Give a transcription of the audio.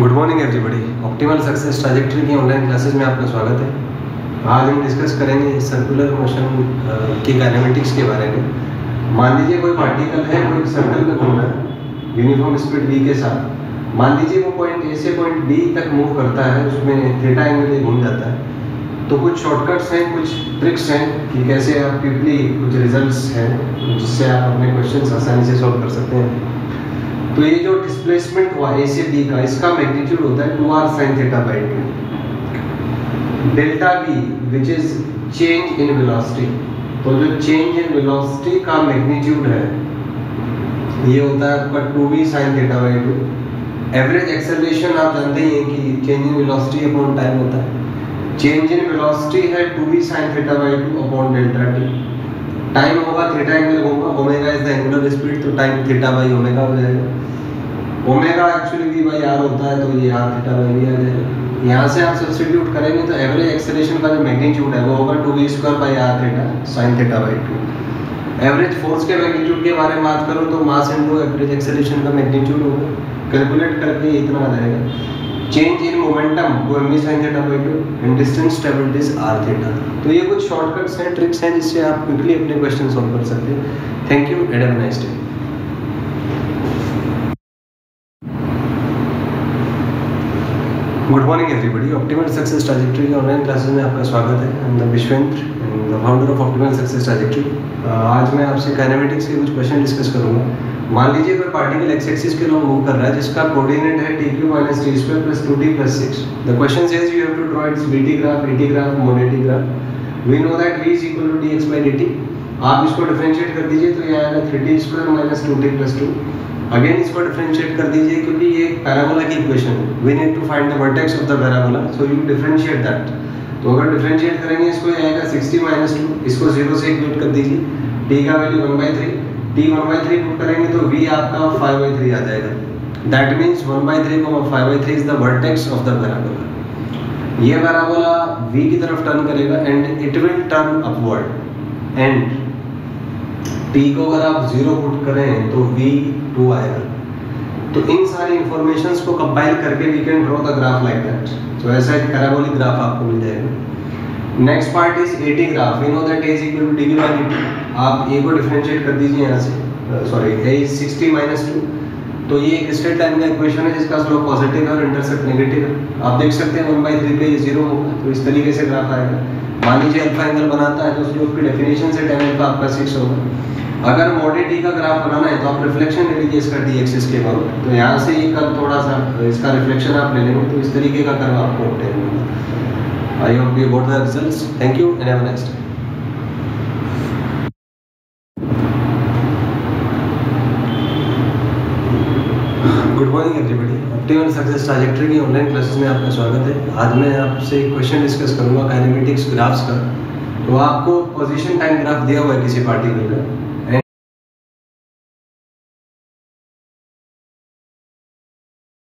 Good morning everybody. Optimal success trajectory की online classes में आपका स्वागत है। आज हम डिस्कस करेंगे सर्कुलर मोशन की काइनेमेटिक्स के बारे में। मान लीजिए कोई पार्टिकल है, कोई सर्कल में घूम रहा है यूनिफॉर्म स्पीड v के साथ। मान लीजिए वो पॉइंट ए से पॉइंट बी तक मूव करता है, उसमें थीटा एंगल में घूम जाता है। तो कुछ शॉर्टकट्स हैं, कुछ ट्रिक्स हैं कि कैसे आप क्विकली कुछ रिजल्ट्स हैं जिससे आप अपने क्वेश्चन आसानी से सॉल्व कर सकते हैं। तो ये जो डिस्प्लेसमेंट हुआ ए से बी का, इसका मैग्नीट्यूड होता है 2r sin theta by 2 delta v which is change in velocity. तो जो चेंज इन वेलोसिटी का मैग्नीट्यूड है ये होता है आपका 2v sin theta by 2। Average acceleration आप जानते ही हैं कि change in velocity upon time होता है। चेंज इन वेलोसिटी है 2v sin theta by 2 upon delta t। Time होगा थीटा एंगल होगा, omega is the angular speed, तो टाइम थीटा बाई ओमेगा हो जाएगा। Omega actually v by r होता है, तो ये r थीटा बाई v आ जाएगा। यहाँ से आप सब्स्टिट्यूट करेंगे तो एवरेज एक्सेलरेशन का जो मैग्नीट्यूड है वो होगा 2v square by r theta sin theta by 2। Average force के मैग्नीट्यूड के बारे में बात करूँ तो मास इनटू एवरेज एक्सेलरेशन का मैग्नीट्यूड होगा, कैलकुलेट करके इतना आ जाएगा। चेंज इन मोमेंटम वो mv sin theta by 2 and distance travelled is r theta. तो ये कुछ शॉर्टकट्स हैं, ट्रिक्स हैं जिससे आप क्विकली अपने क्वेश्चन सॉल्व कर सकते हैं। Thank you and have a nice day. Good morning everybody. Optimal success trajectory की ऑनलाइन क्लासेस में आपका स्वागत है। I am the Vishvendra, the founder of optimal success trajectory. आज मैं आपसे काइनेमेटिक्स के कुछ क्वेश्चन डिस्कस करूंगा। मान लीजिए कोई पार्टिकल एक्स एक्सिस के अलॉन्ग मूव कर रहा है जिसका कोऑर्डिनेट है t³ - t² + 2t + 6। The question says you have to draw its vt graph, at graph, mode graph. We know that v = dx/dt। आप इसको डिफरेंशिएट कर दीजिए तो ये आएगा 3t² - 2t + 2। अगेन इसको डिफरेंशिएट कर दीजिए क्योंकि ये पैराबोला की इक्वेशन है। We need to find the vertex of the parabola, so you differentiate that. तो अगर डिफरेंशिएट करेंगे इसको ये आएगा 60 - 2। इसको 0 से इक्वेट कर दीजिए। t का वैल्यू 1/3, t 1/3 पुट करेंगे तो v आपका 5/3 आ जाएगा। That means 1/3, 5/3 is the vertex of the parabola. ये पैराबोला v की तरफ टर्न करेगा and it will turn upward. And t को अगर आप 0 पुट करें तो v 2 आएगा। तो इन सारी इंफॉर्मेशंस को कंपाइल करके we can draw the graph like that. तो ऐसा एक पैराबोलिक ग्राफ आपको मिल जाएगा। Next part is at graph. We know that a = dv/dt। आप a को डिफरेंशिएट कर दीजिए यहाँ से, सॉरी a is 60 - 2। तो ये एक स्ट्रेट लाइन का इक्वेशन है जिसका स्लोप पॉजिटिव है और इंटरसेप्ट नेगेटिव है। आप देख सकते हैं 1/3 पे ये 0 होगा, तो इस तरीके से ग्राफ आएगा। मान लीजिए अल्फा एंगल बनाता है तो स्लोप की डेफिनेशन से tan अल्फा आपका 6 होगा। अगर मॉड t का ग्राफ बनाना है तो आप रिफ्लेक्शन ले लीजिए इसका d एक्सिस के अबाउट। तो यहाँ से ये कर्व थोड़ा सा इसका रिफ्लेक्शन आप ले लेंगे तो इस तरीके का कर्व आपको ऑब्टेन होगा। I hope you got the results. Thank you and have a nice day. Good morning everybody. Optimal success trajectory की ऑनलाइन क्लासेस में आपका स्वागत है। आज मैं आपसे एक क्वेश्चन डिस्कस करूंगा काइनेमेटिक्स ग्राफ्स का। तो आपको पोजीशन टाइम ग्राफ दिया हुआ है किसी पार्टिकल का।